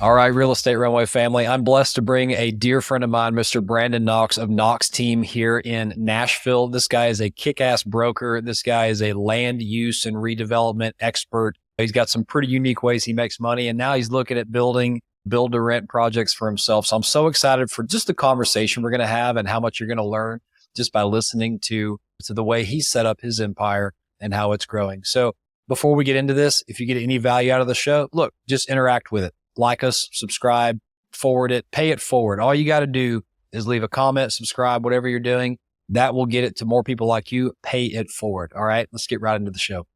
All right, Real Estate Runway family. I'm blessed to bring a dear friend of mine, Mr. Brandon Knox of Knox Team here in Nashville. This guy is a kick-ass broker. This guy is a land use and redevelopment expert. He's got some pretty unique ways he makes money, and now he's looking at building build-to-rent projects for himself. So I'm so excited for just the conversation we're going to have and how much you're going to learn just by listening to the way he set up his empire and how it's growing. So before we get into this, if you get any value out of the show, look, just interact with it. Like us, subscribe, forward it, pay it forward. All you got to do is leave a comment, subscribe, whatever you're doing. That will get it to more people like you. Pay it forward. All right, let's get right into the show.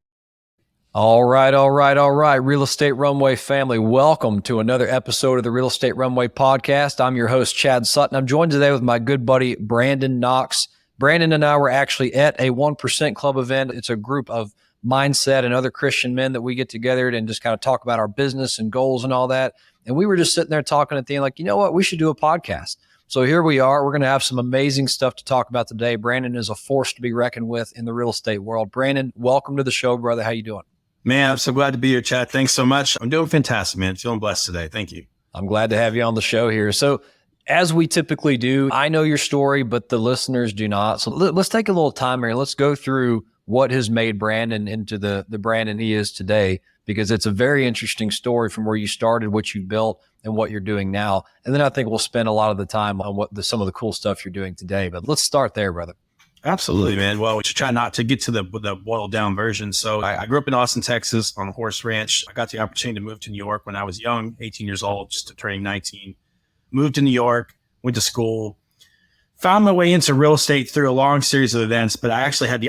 All right. Real Estate Runway family, welcome to another episode of the Real Estate Runway podcast. I'm your host, Chad Sutton. I'm joined today with my good buddy, Brandon Knox. Brandon and I were actually at a 1% Club event. It's a group of mindset and other Christian men that we get together and just kind of talk about our business and goals and all that. And we were just sitting there talking at the end, like, you know what, we should do a podcast. So here we are. We're going to have some amazing stuff to talk about today. Brandon is a force to be reckoned with in the real estate world. Brandon, welcome to the show, brother. How you doing? Man, I'm so glad to be here, Chad. Thanks so much. I'm doing fantastic, man. Feeling blessed today. Thank you. I'm glad to have you on the show here. So as we typically do, I know your story, but the listeners do not. So let's take a little time here. Let's go through what has made Brandon into the Brandon he is today, because it's a very interesting story from where you started, what you built, and what you're doing now. And then I think we'll spend a lot of the time on some of the cool stuff you're doing today. But let's start there, brother. Absolutely, man. Well, we should try not to get to the boiled down version. So I grew up in Austin, Texas on a horse ranch. I got the opportunity to move to New York when I was young, 18 years old, just turning 19. Moved to New York, went to school, found my way into real estate through a long series of events, but I actually had the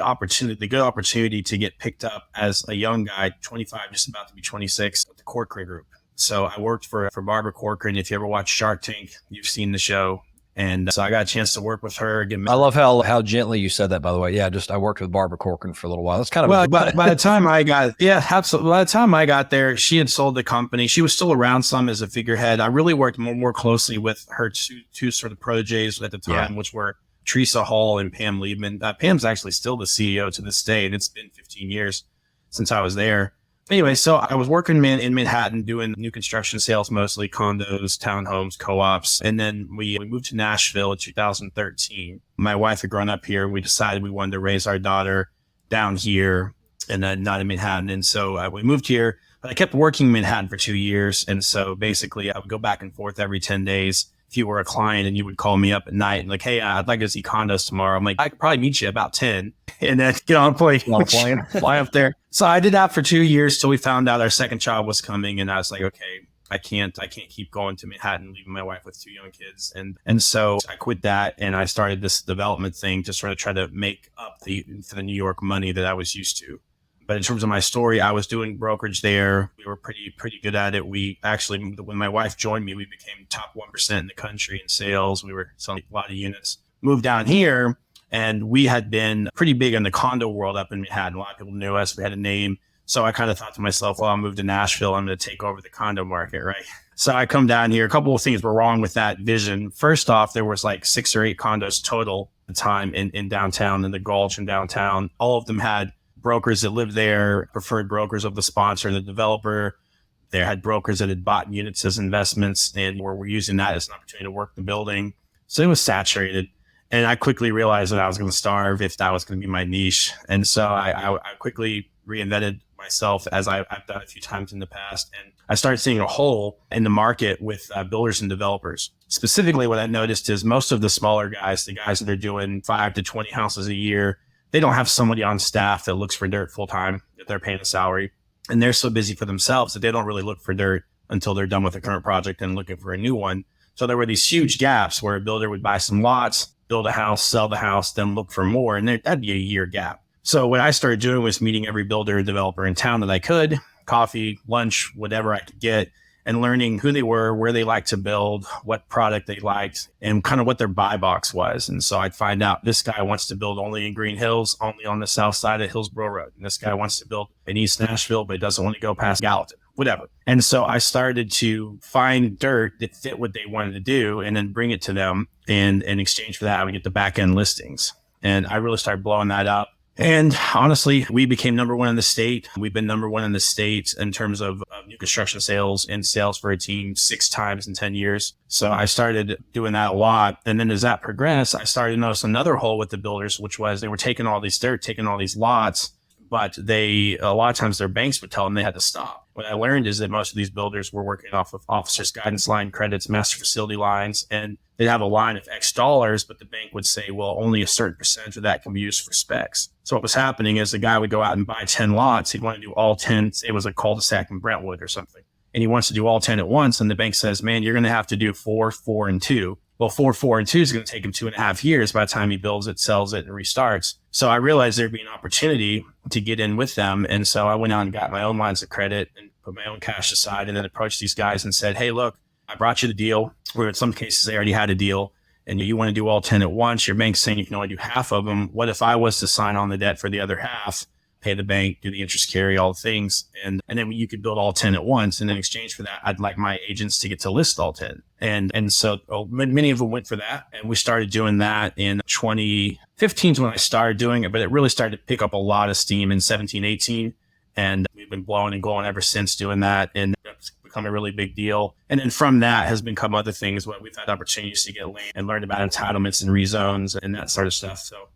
good opportunity to get picked up as a young guy, 25, just about to be 26, with the Corcoran Group. So I worked for Barbara Corcoran. If you ever watch Shark Tank, you've seen the show. And so I got a chance to work with her. I love how gently you said that, by the way. Yeah, I worked with Barbara Corcoran for a little while. That's kind of by the time I got, absolutely. By the time I got there, she had sold the company. She was still around some as a figurehead. I really worked more closely with her two sort of proteges at the time, which were Teresa Hall and Pam Liebman. Pam's actually still the CEO to this day, and it's been 15 years since I was there. Anyway, so I was working in Manhattan doing new construction sales, mostly condos, townhomes, co-ops. And then we moved to Nashville in 2013. My wife had grown up here. We decided we wanted to raise our daughter down here and not in Manhattan. And so we moved here, but I kept working in Manhattan for 2 years. And so basically I would go back and forth every 10 days. If you were a client and you would call me up at night and like, hey, I'd like to see condos tomorrow. I'm like, I could probably meet you about 10 and then get on a plane, fly up there. So I did that for 2 years till we found out our second child was coming. And I was like, okay, I can't keep going to Manhattan, leaving my wife with 2 young kids. And so I quit that and I started this development thing to sort of try to make up for the New York money that I was used to. But in terms of my story, I was doing brokerage there. We were pretty good at it. We actually, when my wife joined me, we became top 1% in the country in sales. We were selling a lot of units. Moved down here, and we had been pretty big in the condo world up in Manhattan. A lot of people knew us. We had a name. So I kind of thought to myself, well, I'll move to Nashville. I'm going to take over the condo market, right? So I come down here. A couple of things were wrong with that vision. First off, there was like 6 or 8 condos total at the time in downtown, in the Gulch in downtown. All of them had brokers that lived there, preferred brokers of the sponsor and the developer. They had brokers that had bought units as investments and were using that as an opportunity to work the building. So it was saturated. And I quickly realized that I was going to starve if that was going to be my niche. And so I quickly reinvented myself, as I've done a few times in the past. And I started seeing a hole in the market with builders and developers. Specifically, what I noticed is most of the smaller guys, the guys that are doing 5 to 20 houses a year, they don't have somebody on staff that looks for dirt full time if they're paying a salary. And they're so busy for themselves that they don't really look for dirt until they're done with the current project and looking for a new one. So there were these huge gaps where a builder would buy some lots, build a house, sell the house, then look for more. And that'd be a year gap. So what I started doing was meeting every builder and developer in town that I could, coffee, lunch, whatever I could get, and learning who they were, where they liked to build, what product they liked, and kind of what their buy box was. And so I'd find out this guy wants to build only in Green Hills, only on the south side of Hillsborough Road. And this guy wants to build in East Nashville, but doesn't want to go past Gallatin, whatever. And so I started to find dirt that fit what they wanted to do and then bring it to them. And in exchange for that, I would get the back end listings. And I really started blowing that up. And honestly, we became number one in the state. We've been number one in the state in terms of new construction sales and sales for a team 6 times in 10 years. So I started doing that a lot. And then as that progressed, I started to notice another hole with the builders, which was they were taking all these dirt, taking all these lots, but a lot of times their banks would tell them they had to stop. What I learned is that most of these builders were working off of officers' guidance line credits, master facility lines, and they'd have a line of X dollars, but the bank would say, well, only a certain percentage of that can be used for specs. So what was happening is the guy would go out and buy 10 lots. He'd want to do all 10. Say it was a cul-de-sac in Brentwood or something. And he wants to do all 10 at once. And the bank says, man, you're going to have to do 4, 4, and 2. Well, 4, 4, and 2 is going to take him 2.5 years by the time he builds it, sells it, and restarts. So I realized there'd be an opportunity to get in with them. And so I went out and got my own lines of credit and put my own cash aside and then approached these guys and said, hey, look, I brought you the deal. Or in some cases, they already had a deal. And you want to do all 10 at once. Your bank's saying you can only do half of them. What if I was to sign on the debt for the other half, pay the bank, do the interest carry, all the things, and then you could build all 10 at once. And in exchange for that, I'd like my agents to get to list all 10. And so many of them went for that. And we started doing that in 2015 is when I started doing it, but it really started to pick up a lot of steam in 17, 18. And we've been blowing and glowing ever since doing that. And it's become a really big deal. And then from that has become other things where we've had opportunities to get land and learn about entitlements and rezones and that sort of stuff. So,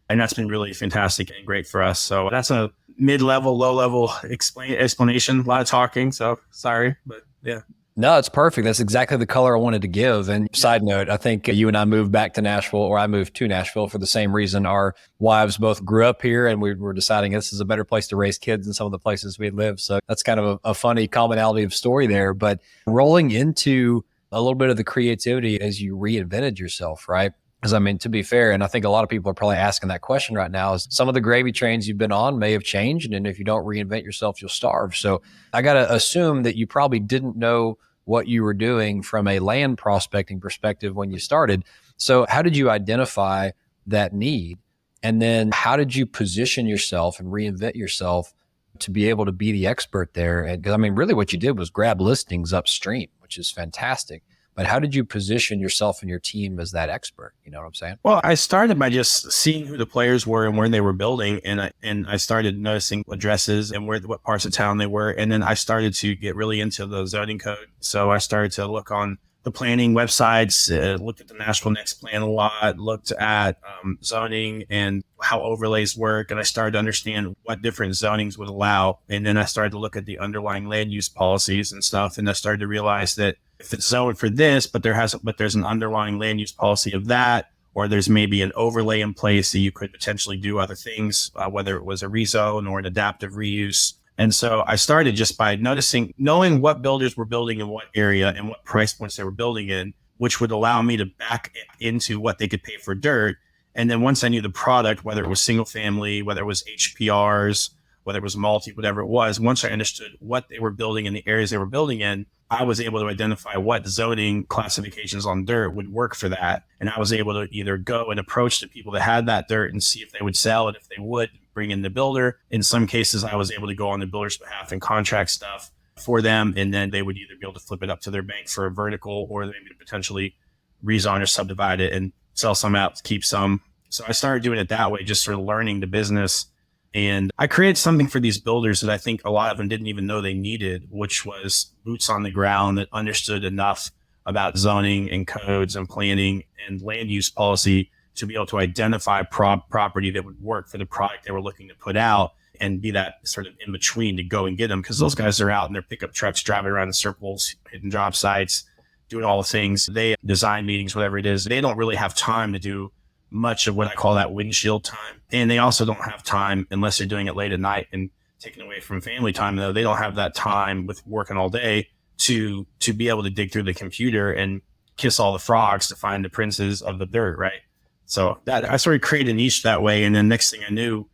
and that's been really fantastic and great for us. So that's a mid-level, low-level explanation, a lot of talking. So sorry, but yeah. No, it's perfect. That's exactly the color I wanted to give. And side note, I think you and I moved back to Nashville, or I moved to Nashville for the same reason. Our wives both grew up here and we were deciding this is a better place to raise kids than some of the places we lived. So that's kind of a funny commonality of story there. But rolling into a little bit of the creativity as you reinvented yourself, right? Because I mean, to be fair, and I think a lot of people are probably asking that question right now, is some of the gravy trains you've been on may have changed. And if you don't reinvent yourself, you'll starve. So I got to assume that you probably didn't know what you were doing from a land prospecting perspective when you started. So how did you identify that need? And then how did you position yourself and reinvent yourself to be able to be the expert there? And because I mean, really what you did was grab listings upstream, which is fantastic. But how did you position yourself and your team as that expert? You know what I'm saying? Well, I started by just seeing who the players were and where they were building. And I started noticing addresses and what parts of town they were. And then I started to get really into the zoning code. So I started to look on the planning websites, looked at the Nashville Next Plan a lot, looked at zoning and how overlays work. And I started to understand what different zonings would allow. And then I started to look at the underlying land use policies and stuff. And I started to realize that if it's zoned for this, but there's an underlying land use policy of that, or there's maybe an overlay in place that you could potentially do other things, whether it was a rezone or an adaptive reuse. And so I started just by knowing what builders were building in what area and what price points they were building in, which would allow me to back into what they could pay for dirt. And then once I knew the product, whether it was single family, whether it was HPRs, whether it was multi, whatever it was, once I understood what they were building in the areas they were building in, I was able to identify what zoning classifications on dirt would work for that. And I was able to either go and approach the people that had that dirt and see if they would sell it. If they would, bring in the builder. In some cases, I was able to go on the builder's behalf and contract stuff for them. And then they would either be able to flip it up to their bank for a vertical, or maybe potentially rezone or subdivide it and sell some out, keep some. So I started doing it that way, just sort of learning the business. And I created something for these builders that I think a lot of them didn't even know they needed, which was boots on the ground that understood enough about zoning and codes and planning and land use policy to be able to identify property that would work for the product they were looking to put out, and be that sort of in between to go and get them. Because those guys are out in their pickup trucks, driving around in circles, hitting job sites, doing all the things. They design meetings, whatever it is. They don't really have time to do much of what I call that windshield time. And they also don't have time, unless they're doing it late at night and taken away from family time, though, they don't have that time with working all day to be able to dig through the computer and kiss all the frogs to find the princes of the dirt, right? So that I sort of created a niche that way. And then next thing I knew,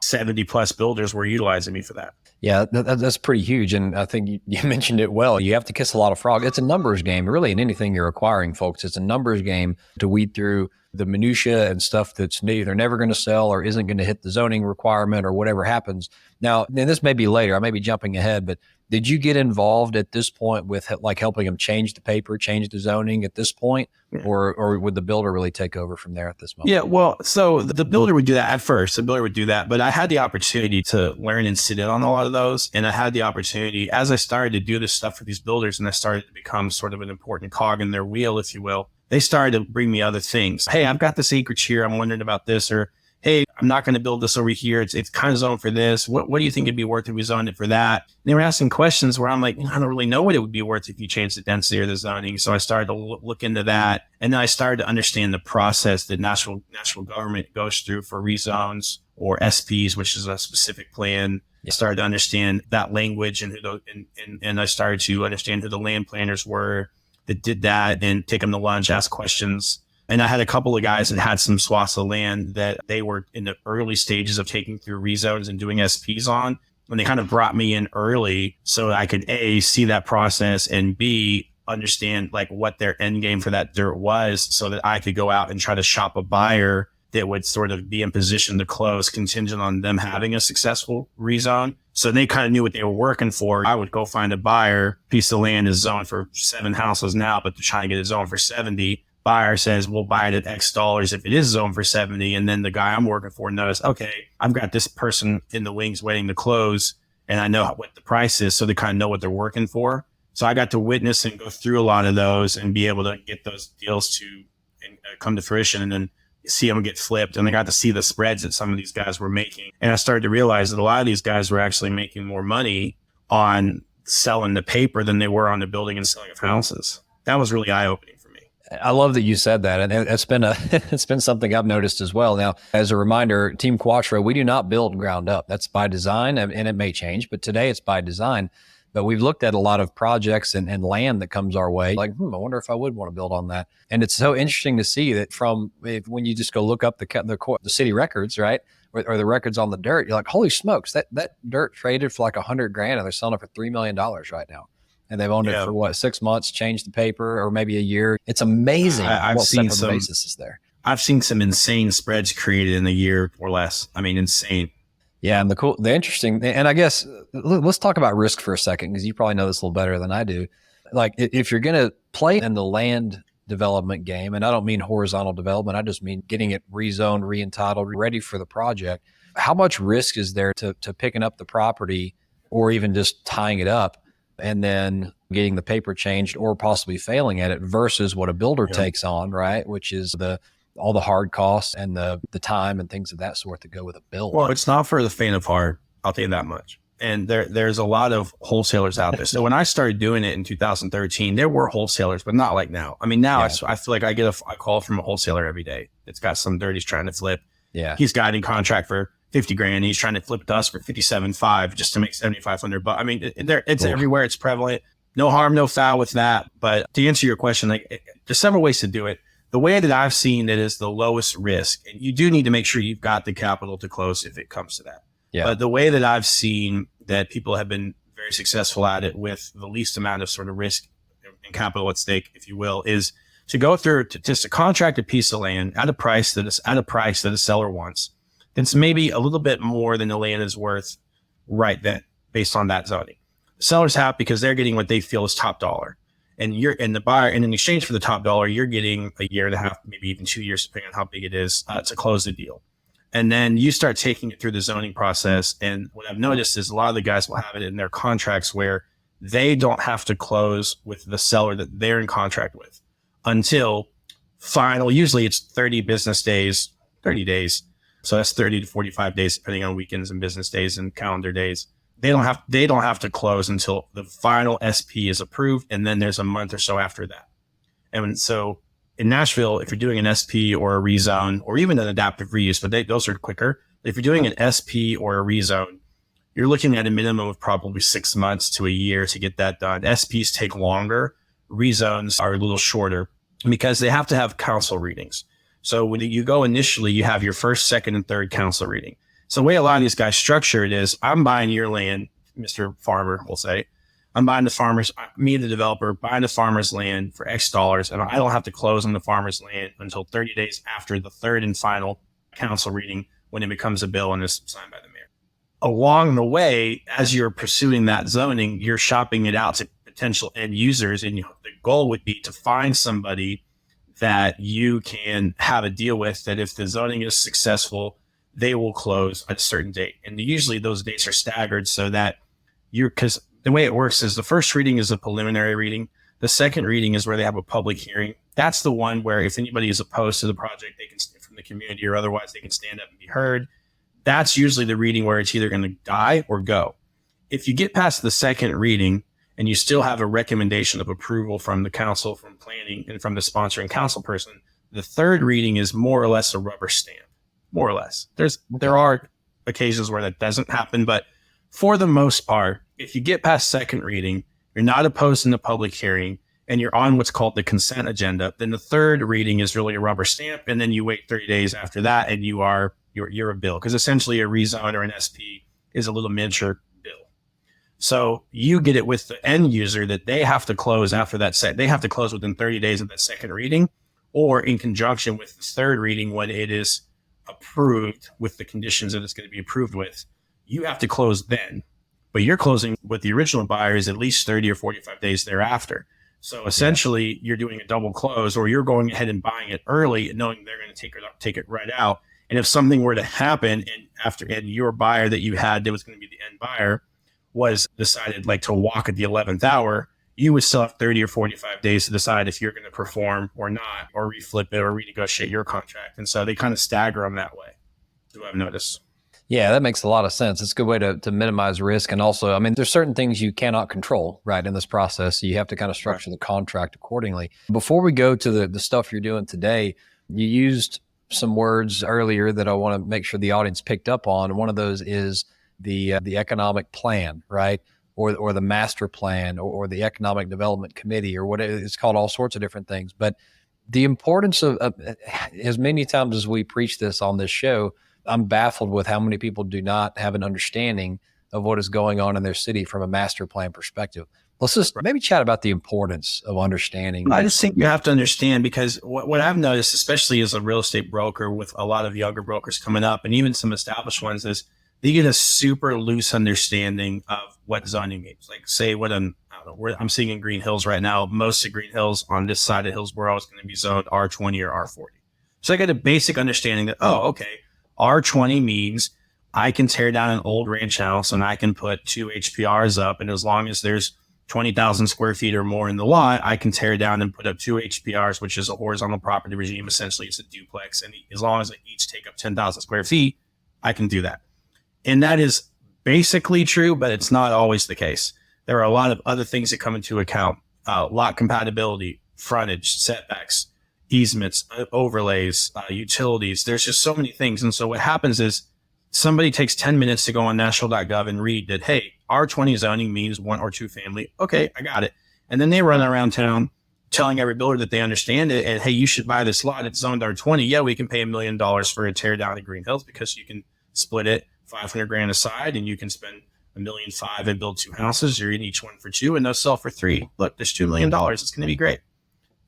70 plus builders were utilizing me for that. Yeah, that's pretty huge. And I think you mentioned it well. You have to kiss a lot of frogs. It's a numbers game. Really, in anything you're acquiring, folks, it's a numbers game to weed through the minutia and stuff that's either never going to sell or isn't going to hit the zoning requirement or whatever happens. Now, and this may be later, I may be jumping ahead, but did you get involved at this point with like helping them change the paper, change the zoning at this point? Yeah. Or would the builder really take over from there at this moment? Yeah, well, so the builder would do that at first. The builder would do that, but I had the opportunity to learn and sit in on a lot of those. And I had the opportunity as I started to do this stuff for these builders and I started to become sort of an important cog in their wheel, if you will. They started to bring me other things. Hey, I've got this acreage here. I'm wondering about this. Or, hey, I'm not going to build this over here. It's kind of zoned for this. What do you think it'd be worth if we zoned it for that? And they were asking questions where I'm like, I don't really know what it would be worth if you changed the density or the zoning. So I started to look into that. And then I started to understand the process that national government goes through for rezones or SPs, which is a specific plan. I started to understand that language and I started to understand who the land planners were that did that and take them to lunch, ask questions. And I had a couple of guys that had some swaths of land that they were in the early stages of taking through rezones and doing SPs on. And they kind of brought me in early so I could A, see that process and B, understand like what their end game for that dirt was so that I could go out and try to shop a buyer that would sort of be in position to close contingent on them having a successful rezone. So they kind of knew what they were working for. I would go find a buyer. Piece of land is zoned for 7 houses now, but they're trying to get it zoned for 70. Buyer says, we'll buy it at X dollars if it is zoned for 70. And then the guy I'm working for knows, okay, I've got this person in the wings waiting to close and I know what the price is. So they kind of know what they're working for. So I got to witness and go through a lot of those and be able to get those deals to come to fruition and then see them get flipped. And I got to see the spreads that some of these guys were making. And I started to realize that a lot of these guys were actually making more money on selling the paper than they were on the building and selling of houses. That was really eye-opening for me. I love that you said that. And it's been it's been something I've noticed as well. Now, as a reminder, Team Quattro, we do not build ground up. That's by design, and it may change, but today it's by design. But we've looked at a lot of projects and land that comes our way. Like, I wonder if I would want to build on that. And it's so interesting to see that when you just go look up the city records, right, or the records on the dirt, you're like, holy smokes, that dirt traded for like $100,000 and they're selling it for $3 million right now. And they've owned it for what, 6 months, changed the paper, or maybe a year. It's amazing. I've seen some basis is there. I've seen some insane spreads created in a year or less. I mean, insane. Yeah, and the interesting, and I guess let's talk about risk for a second, because you probably know this a little better than I do. Like, if you're going to play in the land development game, and I don't mean horizontal development, I just mean getting it rezoned, re-entitled, ready for the project. How much risk is there to picking up the property or even just tying it up and then getting the paper changed or possibly failing at it versus what a builder takes on, right? Which is all the hard costs and the time and things of that sort that go with a build. Well, it's not for the faint of heart. I'll tell you that much. And there's a lot of wholesalers out there. So when I started doing it in 2013, there were wholesalers, but not like now. I mean, now I feel like I get a call from a wholesaler every day. It's got some dirt he's trying to flip. Yeah. He's got in contract for $50,000. He's trying to flip to us for $57,500 just to make $7,500. But I mean, it's everywhere. It's prevalent. No harm, no foul with that. But to answer your question, like, there's several ways to do it. The way that I've seen it is the lowest risk. And you do need to make sure you've got the capital to close if it comes to that. Yeah. But the way that I've seen that people have been very successful at it with the least amount of sort of risk and capital at stake, if you will, is to go through just to contract a piece of land at a price that a seller wants. It's maybe a little bit more than the land is worth right then, based on that zoning. The seller's happy because they're getting what they feel is top dollar. And the buyer, and in exchange for the top dollar, you're getting a year and a half, maybe even 2 years, depending on how big it is, to close the deal. And then you start taking it through the zoning process. And what I've noticed is a lot of the guys will have it in their contracts where they don't have to close with the seller that they're in contract with until final. Usually it's 30 days. So that's 30 to 45 days, depending on weekends and business days and calendar days. They don't have to close until the final SP is approved, and then there's a month or so after that. And so in Nashville, if you're doing an SP or a rezone or even an adaptive reuse, but those are quicker. If you're doing an SP or a rezone, you're looking at a minimum of probably 6 months to a year to get that done. SPs take longer. Rezones are a little shorter because they have to have council readings. So when you go initially, you have your first, second, and third council reading. So the way a lot of these guys structure it is, I'm buying your land, Mr. Farmer, we'll say. I'm buying me, the developer, buying the farmer's land for X dollars, and I don't have to close on the farmer's land until 30 days after the third and final council reading when it becomes a bill and is signed by the mayor. Along the way, as you're pursuing that zoning, you're shopping it out to potential end users. And the goal would be to find somebody that you can have a deal with that if the zoning is successful, they will close at a certain date. And usually those dates are staggered so that because the way it works is the first reading is a preliminary reading. The second reading is where they have a public hearing. That's the one where if anybody is opposed to the project, they can from the community or otherwise they can stand up and be heard. That's usually the reading where it's either going to die or go. If you get past the second reading and you still have a recommendation of approval from the council, from planning, and from the sponsoring council person, the third reading is more or less a rubber stamp, more or less. There are occasions where that doesn't happen, but for the most part, if you get past second reading, you're not opposed in the public hearing, and you're on what's called the consent agenda, then the third reading is really a rubber stamp, and then you wait 30 days after that, and you're a bill, because essentially a rezone or an SP is a little miniature bill. So you get it with the end user that they have to close after that they have to close within 30 days of that second reading, or in conjunction with the third reading when it is approved with the conditions that it's going to be approved with. You have to close then, but you're closing with the original buyers at least 30 or 45 days thereafter. So essentially you're doing a double close, or you're going ahead and buying it early and knowing they're going to take it right out. And if something were to happen and your buyer that you had that was going to be the end buyer was decided like to walk at the 11th hour, you would still have 30 or 45 days to decide if you're going to perform or not, or reflip it or renegotiate your contract. And so they kind of stagger them that way, do I've noticed. Yeah, that makes a lot of sense. It's a good way to minimize risk. And also, I mean, there's certain things you cannot control, right, in this process. So you have to kind of structure the contract accordingly. Before we go to the stuff you're doing today, you used some words earlier that I want to make sure the audience picked up on. One of those is the economic plan, right? Or the master plan or the economic development committee or whatever. It's called all sorts of different things. But the importance of as many times as we preach this on this show, I'm baffled with how many people do not have an understanding of what is going on in their city from a master plan perspective. Let's just maybe chat about the importance of understanding. I just think you have to understand, because what I've noticed, especially as a real estate broker with a lot of younger brokers coming up and even some established ones, is they get a super loose understanding of what zoning means. Like say I'm seeing in Green Hills right now, most of Green Hills on this side of Hillsborough is going to be zoned R20 or R40. So I get a basic understanding that, R20 means I can tear down an old ranch house and I can put 2 HPRs up. And as long as there's 20,000 square feet or more in the lot, I can tear down and put up 2 HPRs, which is a horizontal property regime. Essentially, it's a duplex. And as long as they each take up 10,000 square feet, I can do that. And that is basically true, but it's not always the case. There are a lot of other things that come into account. Lot compatibility, frontage, setbacks, easements, overlays, utilities. There's just so many things. And so what happens is somebody takes 10 minutes to go on Nashville.gov and read that, hey, R20 zoning means 1 or 2 family. Okay, I got it. And then they run around town telling every builder that they understand it. And hey, you should buy this lot. It's zoned R20. Yeah, we can pay $1 million for a tear down in Green Hills because you can split it $500,000 aside and you can spend $1.5 million and build 2 houses. You're in each one for 2 and they'll sell for 3. Look, there's $2 million. It's going to be great.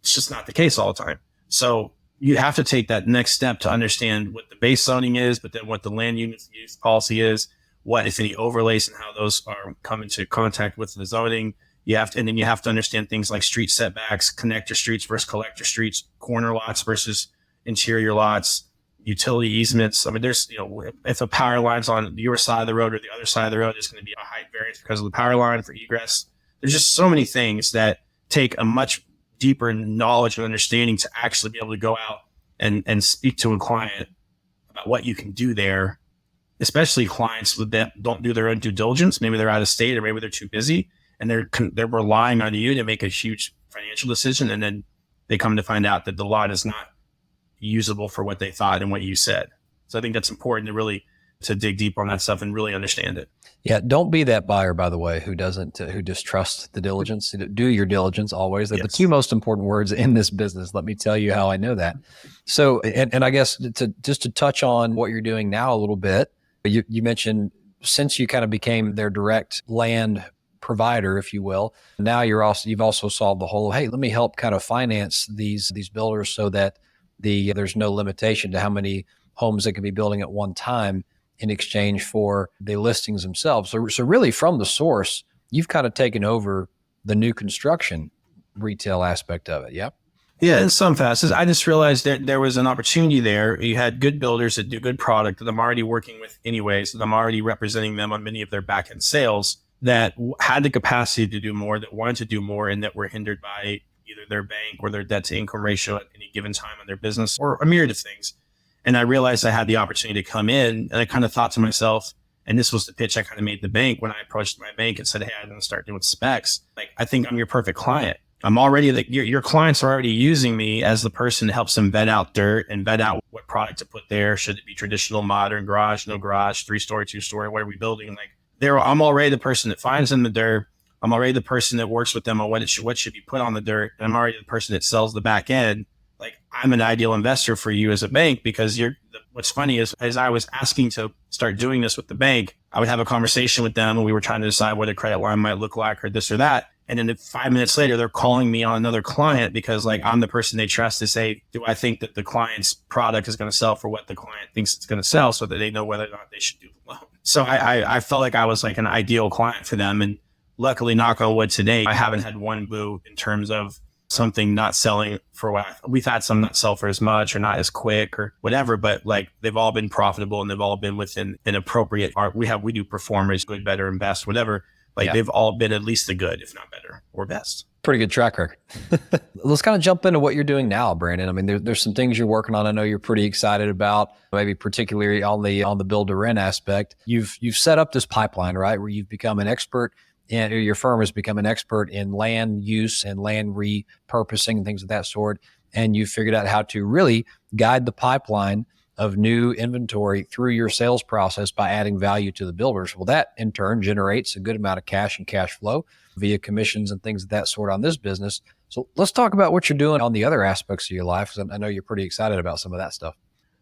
It's just not the case all the time. So you have to take that next step to understand what the base zoning is, but then what the land use policy is, what, if any, overlays and how those are come into contact with the zoning. And then you have to understand things like street setbacks, connector streets versus collector streets, corner lots versus interior lots, utility easements. I mean, there's, if a power line's on your side of the road or the other side of the road, there's going to be a height variance because of the power line for egress. There's just so many things that take a much deeper knowledge and understanding to actually be able to go out and speak to a client about what you can do there, especially clients that don't do their own due diligence. Maybe they're out of state or maybe they're too busy and they're relying on you to make a huge financial decision. And then they come to find out that the lot is not usable for what they thought and what you said. So I think that's important to dig deep on that stuff and really understand it. Yeah. Don't be that buyer, by the way, who distrusts the diligence. Do your diligence always. They're the 2 most important words in this business. Let me tell you how I know that. So, and I guess to touch on what you're doing now a little bit, you mentioned since you kind of became their direct land provider, if you will. Now you've also solved the whole, hey, let me help kind of finance these builders so that there's no limitation to how many homes they can be building at one time in exchange for the listings themselves. So really from the source, you've kind of taken over the new construction retail aspect of it. Yep. Yeah, in some facets. I just realized that there was an opportunity there. You had good builders that do good product that I'm already working with anyways, that I'm already representing them on many of their back end sales that had the capacity to do more, that wanted to do more, and that were hindered by either their bank or their debt to income ratio at any given time in their business or a myriad of things. And I realized I had the opportunity to come in, and I kind of thought to myself, and this was the pitch I kind of made the bank when I approached my bank and said, hey, I'm going to start doing specs. Like, I think I'm your perfect client. I'm already your clients are already using me as the person that helps them vet out dirt and vet out what product to put there. Should it be traditional, modern, garage, no garage, 3-story, 2-story? What are we building? Like, I'm already the person that finds them the dirt. I'm already the person that works with them on what should be put on the dirt. And I'm already the person that sells the back end. Like, I'm an ideal investor for you as a bank, because what's funny is, as I was asking to start doing this with the bank, I would have a conversation with them and we were trying to decide what a credit line might look like or this or that. And then 5 minutes later, they're calling me on another client because, like, I'm the person they trust to say, do I think that the client's product is going to sell for what the client thinks it's going to sell, so that they know whether or not they should do the loan. So I felt like I was like an ideal client for them. And luckily, knock on wood, today, I haven't had one boo in terms of something not selling for what we've had some not sell for as much or not as quick or whatever, but like, they've all been profitable and they've all been within an appropriate art. We do performers, good, better, and best, whatever. Like, they've all been at least the good, if not better or best. Pretty good track record. Let's kind of jump into what you're doing now, Brandon. I mean, there's some things you're working on. I know you're pretty excited about, maybe particularly on the build to rent aspect. You've set up this pipeline, right, where you've become an expert, and your firm has become an expert in land use and land repurposing and things of that sort. And you figured out how to really guide the pipeline of new inventory through your sales process by adding value to the builders. Well, that in turn generates a good amount of cash and cash flow via commissions and things of that sort on this business. So let's talk about what you're doing on the other aspects of your life, because I know you're pretty excited about some of that stuff.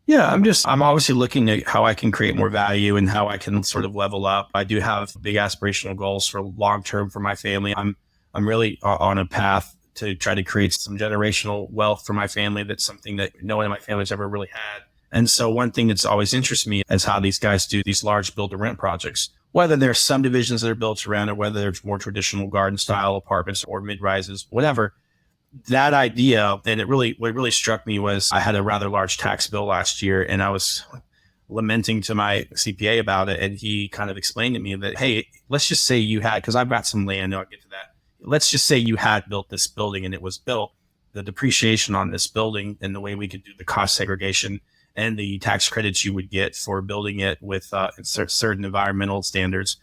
Yeah, I'm obviously looking at how I can create more value and how I can sort of level up. I do have big aspirational goals for long term for my family. I'm really on a path to try to create some generational wealth for my family. That's something that no one in my family's ever really had. And so one thing that's always interested me is how these guys do these large build to rent projects, whether there's subdivisions that are built around it, whether there's more traditional garden style apartments or mid-rises, whatever. That idea, and what really struck me was, I had a rather large tax bill last year, and I was lamenting to my CPA about it. And he kind of explained to me that, hey, let's just say you had, because I've got some land, I'll get to that. Let's just say you had built this building and it was built. The depreciation on this building and the way we could do the cost segregation and the tax credits you would get for building it with certain environmental standards,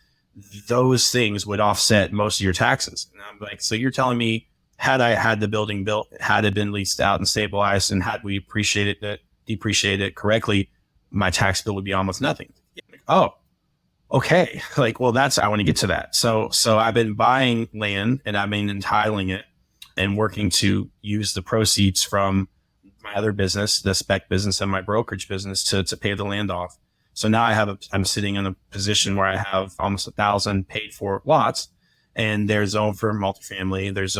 those things would offset most of your taxes. And I'm like, so you're telling me, had I had the building built, had it been leased out and stabilized, and had we depreciated it correctly, my tax bill would be almost nothing. Like, oh, okay. Like, well, I want to get to that. So I've been buying land and I've been entitling it and working to use the proceeds from my other business, the spec business and my brokerage business, to pay the land off. So now I'm sitting in a position where I have almost 1,000 paid for lots, and they're zoned for multifamily. There's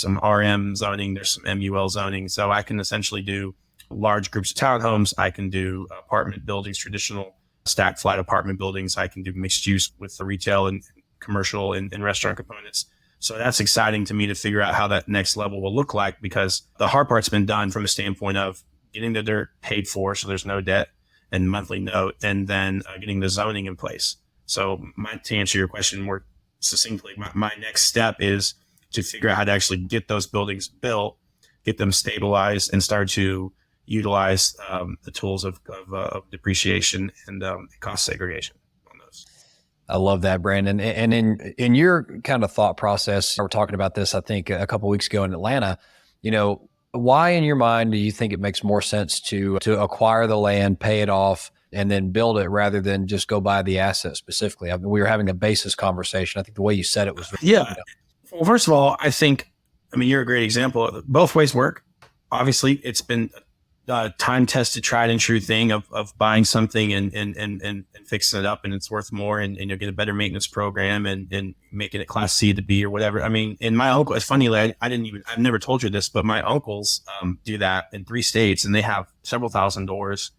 some RM zoning, there's some MUL zoning. So I can essentially do large groups of townhomes. I can do apartment buildings, traditional stacked flat apartment buildings. I can do mixed use with the retail and commercial and restaurant components. So that's exciting to me to figure out how that next level will look like, because the hard part's been done from a standpoint of getting the dirt paid for, so there's no debt and monthly note, and then getting the zoning in place. So to answer your question more succinctly, my next step is to figure out how to actually get those buildings built, get them stabilized, and start to utilize the tools of depreciation and cost segregation on those. I love that, Brandon. And in your kind of thought process, we were talking about this, I think, a couple of weeks ago in Atlanta. Why in your mind do you think it makes more sense to acquire the land, pay it off, and then build it, rather than just go buy the asset specifically? I mean, we were having a basis conversation. I think the way you said it was Well, first of all, you're a great example. Both ways work. Obviously, it's been time-tested, tried and true thing of buying something and fixing it up, and it's worth more, and you'll get a better maintenance program and making it class C to B or whatever. I mean, and my uncle, it's funny, like, I've never told you this, but my uncles do that in 3 states, and they have several thousand doors,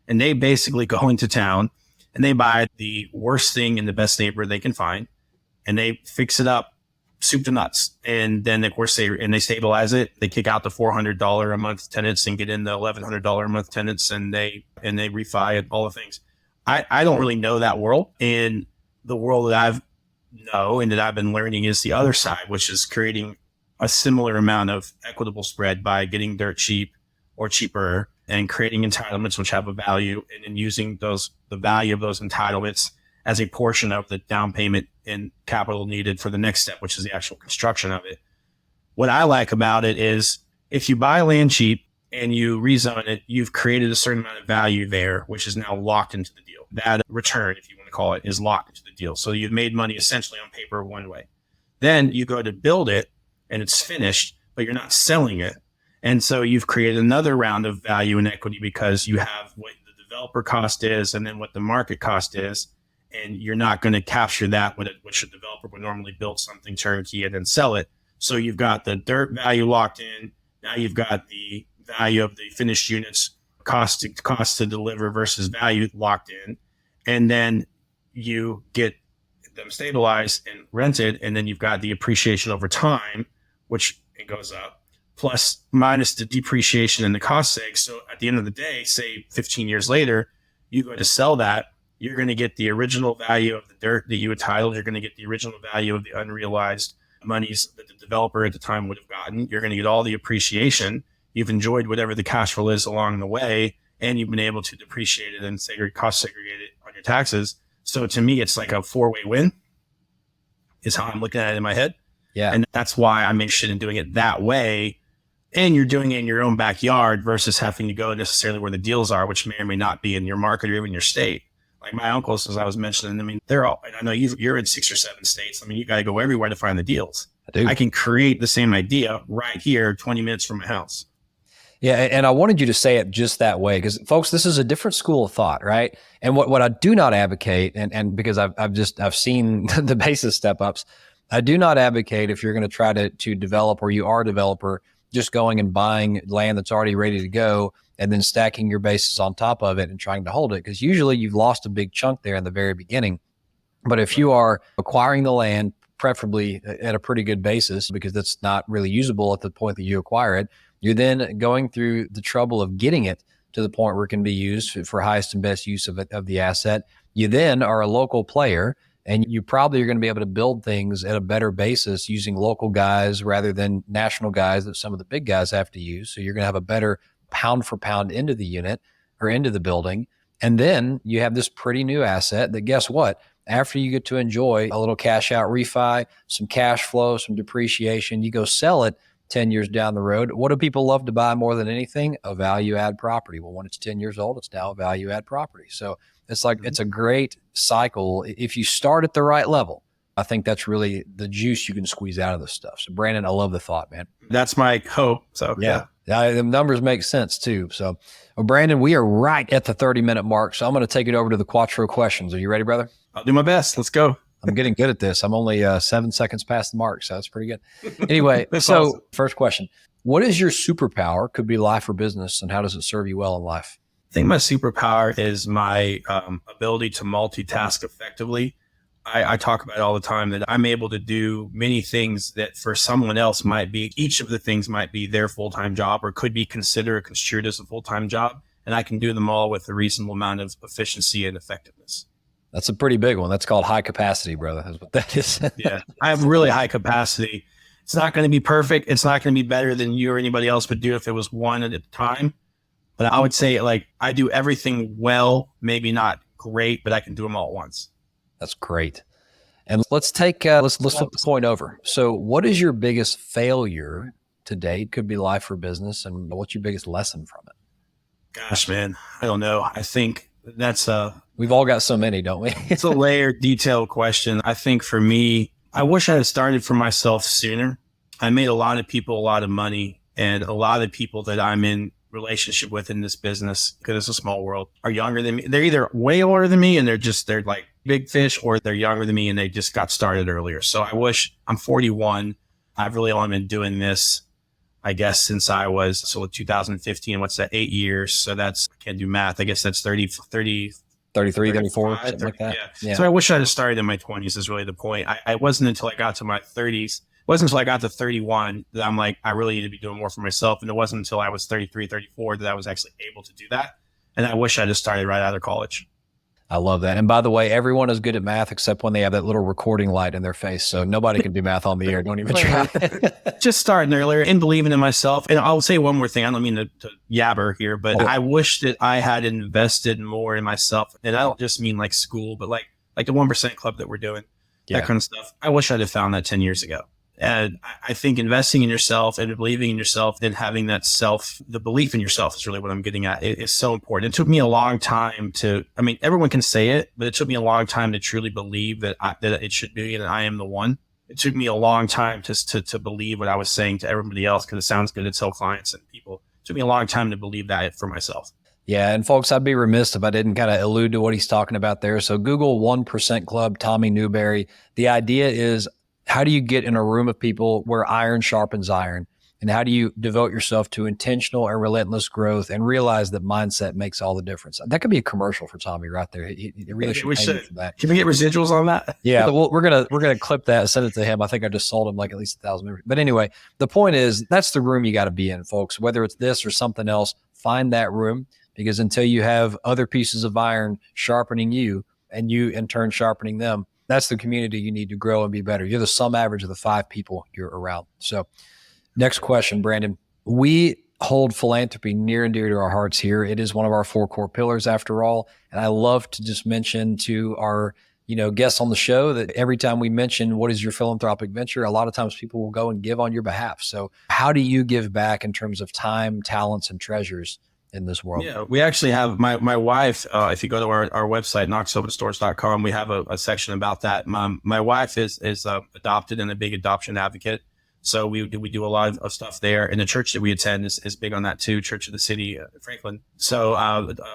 and they basically go into town and they buy the worst thing in the best neighborhood they can find, and they fix it up soup to nuts. And then of course they stabilize it. They kick out the $400 a month tenants and get in the $1,100 a month tenants, and they refi it, all the things. I don't really know that world. And the world that I've been learning is the other side, which is creating a similar amount of equitable spread by getting dirt cheap or cheaper and creating entitlements which have a value, and then using the value of those entitlements as a portion of the down payment and capital needed for the next step, which is the actual construction of it. What I like about it is if you buy land cheap and you rezone it, you've created a certain amount of value there, which is now locked into the deal. That return, if you want to call it, is locked into the deal. So you've made money essentially on paper one way. Then you go to build it and it's finished, but you're not selling it. And so you've created another round of value and equity because you have what the developer cost is and then what the market cost is. And you're not going to capture that, which a developer would normally build something turnkey and then sell it. So you've got the dirt value locked in. Now you've got the value of the finished units, cost to deliver versus value locked in. And then you get them stabilized and rented. And then you've got the appreciation over time, which it goes up, plus minus the depreciation and the cost seg. So at the end of the day, say 15 years later, you go to sell that. You're going to get the original value of the dirt that you entitled. You're going to get the original value of the unrealized monies that the developer at the time would have gotten. You're going to get all the appreciation. You've enjoyed whatever the cash flow is along the way, and you've been able to depreciate it and cost segregate it on your taxes. So to me, it's like a 4-way win is how I'm looking at it in my head. Yeah. And that's why I'm interested in doing it that way. And you're doing it in your own backyard versus having to go necessarily where the deals are, which may or may not be in your market or even your state. Like my uncles, as I was mentioning, I mean, they're all, and I know you're in 6 or 7 states. I mean, you got to go everywhere to find the deals. I do. I can create the same idea right here, 20 minutes from my house. Yeah. And I wanted you to say it just that way because, folks, this is a different school of thought, right? And what I do not advocate, and because I've seen the basis step ups, I do not advocate if you're going to try to develop, or you are a developer, just going and buying land that's already ready to go and then stacking your basis on top of it and trying to hold it. Because usually you've lost a big chunk there in the very beginning. But if you are acquiring the land, preferably at a pretty good basis, because that's not really usable at the point that you acquire it, you're then going through the trouble of getting it to the point where it can be used for highest and best use of the asset. You then are a local player, and you probably are going to be able to build things at a better basis using local guys rather than national guys that some of the big guys have to use. So you're going to have a better pound for pound into the unit or into the building. And then you have this pretty new asset that, guess what? After you get to enjoy a little cash out refi, some cash flow, some depreciation, you go sell it 10 years down the road. What do people love to buy more than anything? A value add property. Well, when it's 10 years old, it's now a value add property. So it's like, it's a great cycle. If you start at the right level, I think that's really the juice you can squeeze out of this stuff. So Brandon, I love the thought, man. That's my hope. So yeah. The numbers make sense too. So, well, Brandon, we are right at the 30-minute mark. So I'm going to take it over to the Quattro questions. Are you ready, brother? I'll do my best. Let's go. I'm getting good at this. I'm only 7 seconds past the mark. So that's pretty good. Anyway, so awesome. First question, what is your superpower? Could be life or business. And how does it serve you well in life? I think my superpower is my ability to multitask effectively. I talk about it all the time that I'm able to do many things that for someone else each of the things might be their full-time job or could be considered or construed as a full-time job. And I can do them all with a reasonable amount of efficiency and effectiveness. That's a pretty big one. That's called high capacity, brother. That's what that is. Yeah. I have really high capacity. It's not going to be perfect. It's not going to be better than you or anybody else would do if it was one at a time. But I would say I do everything well, maybe not great, but I can do them all at once. That's great. And let's flip the point over. So what is your biggest failure to date? Could be life or business. And what's your biggest lesson from it? Gosh, man, I don't know. I think that's we've all got so many, don't we? It's a layered, detailed question. I think for me, I wish I had started for myself sooner. I made a lot of people a lot of money, and a lot of people that I'm in relationship with in this business, because it's a small world, are younger than me. They're either way older than me and they're like big fish, or they're younger than me and they just got started earlier. So I wish, I'm 41. I've really only been doing this, I guess, since I was, so 2015, what's that, 8 years. So that's, I can't do math. I guess that's 33, 34, something like that. Yeah. So I wish I'd have started in my 20s is really the point. I wasn't until I got to my 30s, wasn't until I got to 31 that I'm like, I really need to be doing more for myself. And it wasn't until I was 33, 34 that I was actually able to do that. And I wish I'd have started right out of college. I love that. And by the way, everyone is good at math except when they have that little recording light in their face. So nobody can do math on the air. Don't even try. Just starting earlier and believing in myself. And I'll say one more thing. I don't mean to yabber here, but I wish that I had invested more in myself. And I don't just mean like school, but like the 1% club that we're doing, that kind of stuff. I wish I'd have found that 10 years ago. And I think investing in yourself and believing in yourself and having that the belief in yourself is really what I'm getting at. It is so important. It took me a long time everyone can say it, but it took me a long time to truly believe that it should be, and I am the one. It took me a long time to believe what I was saying to everybody else, because it sounds good to tell clients and people. It took me a long time to believe that for myself. Yeah. And folks, I'd be remiss if I didn't kind of allude to what he's talking about there. So Google 1% Club, Tommy Newberry. The idea is, how do you get in a room of people where iron sharpens iron? And how do you devote yourself to intentional and relentless growth and realize that mindset makes all the difference? That could be a commercial for Tommy right there. He really should pay me for that. Can we get residuals on that? Yeah, well, we're gonna clip that and send it to him. I think I just sold him like at least 1,000 members. But anyway, the point is, that's the room you got to be in, folks. Whether it's this or something else, find that room, because until you have other pieces of iron sharpening you and you in turn sharpening them, that's the community you need to grow and be better. You're the sum average of the 5 people you're around. So next question, Brandon. We hold philanthropy near and dear to our hearts here. It is one of our 4 core pillars after all. And I love to just mention to our guests on the show that every time we mention what is your philanthropic venture, a lot of times people will go and give on your behalf. So how do you give back in terms of time, talents, and treasures in this world? Yeah, we actually have my wife, if you go to our website, knoxopenstores.com, we have a section about that. My wife is adopted and a big adoption advocate. So we do a lot of stuff there. And the church that we attend is big on that too, Church of the City, Franklin. So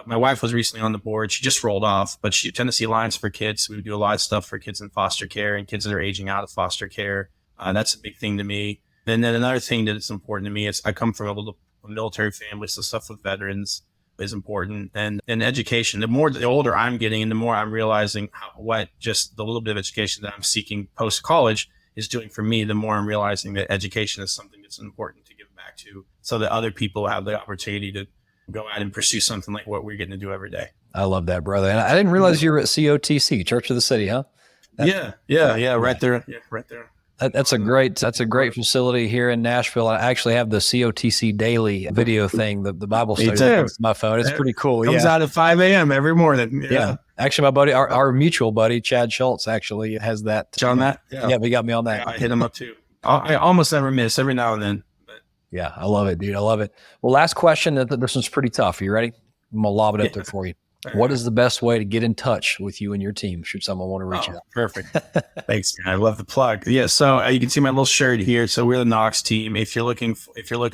my wife was recently on the board. She just rolled off, but she Tennessee Alliance for Kids. We do a lot of stuff for kids in foster care and kids that are aging out of foster care. That's a big thing to me. And then another thing that is important to me is I come from a military family, so stuff with veterans is important, and education. The older I'm getting, and the more I'm realizing what just the little bit of education that I'm seeking post college is doing for me, the more I'm realizing that education is something that's important to give back to, so that other people have the opportunity to go out and pursue something like what we're getting to do every day. I love that, brother. And I didn't realize you were at COTC, Church of the City, huh? Yeah, right there. Yeah, right there. That's a great facility here in Nashville. I actually have the COTC daily video thing, the Bible study on my phone. It's pretty cool. Comes out at 5 a.m. every morning. Yeah. Actually, my buddy, our mutual buddy, Chad Schultz, actually has that. On that? Yeah, he got me on that. Yeah, I hit him up too. I almost never miss, every now and then. But. Yeah, I love it, dude. I love it. Well, last question. This one's pretty tough. Are you ready? I'm going to lob it up there for you. What is the best way to get in touch with you and your team should someone want to reach out? Perfect. Thanks, man. I love the plug. Yeah. So you can see my little shirt here. So we're the Knox team. If you're looking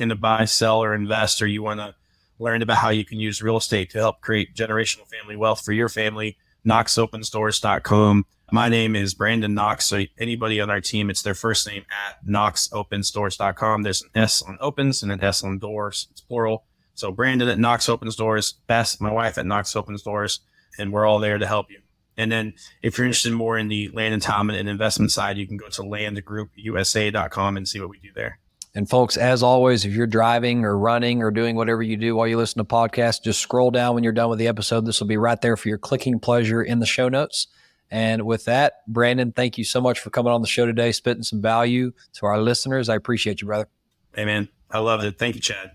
to buy, sell, or invest, or you want to learn about how you can use real estate to help create generational family wealth for your family, knoxopenstores.com. My name is Brandon Knox. So anybody on our team, it's their first name at knoxopenstores.com. There's an S on opens and an S on doors. It's plural. So Brandon at Knox Opens Doors, Beth, my wife at Knox Opens Doors, and we're all there to help you. And then if you're interested more in the land entitlement and investment side, you can go to landgroupusa.com and see what we do there. And folks, as always, if you're driving or running or doing whatever you do while you listen to podcasts, just scroll down when you're done with the episode. This will be right there for your clicking pleasure in the show notes. And with that, Brandon, thank you so much for coming on the show today, spitting some value to our listeners. I appreciate you, brother. Hey, man. I love it. Thank you, Chad.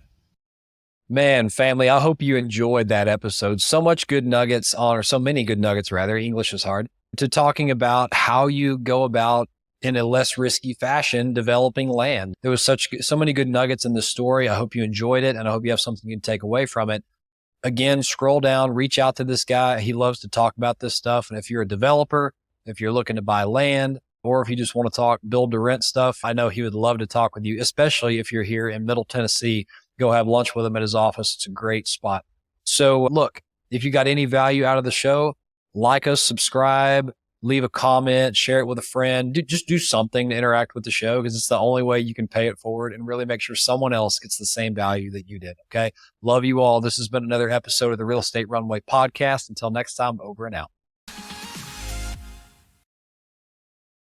Man, family, I hope you enjoyed that episode. So many good nuggets, rather. English is hard. To talking about how you go about in a less risky fashion developing land. There was so many good nuggets in this story. I hope you enjoyed it, and I hope you have something you can take away from it. Again, scroll down, reach out to this guy. He loves to talk about this stuff. And if you're a developer, if you're looking to buy land, or if you just want to talk build to rent stuff, I know he would love to talk with you, especially if you're here in Middle Tennessee go have lunch with him at his office. It's a great spot. So look, if you got any value out of the show, like us, subscribe, leave a comment, share it with a friend. Just do something to interact with the show, because it's the only way you can pay it forward and really make sure someone else gets the same value that you did. Okay. Love you all. This has been another episode of the Real Estate Runway podcast. Until next time, over and out.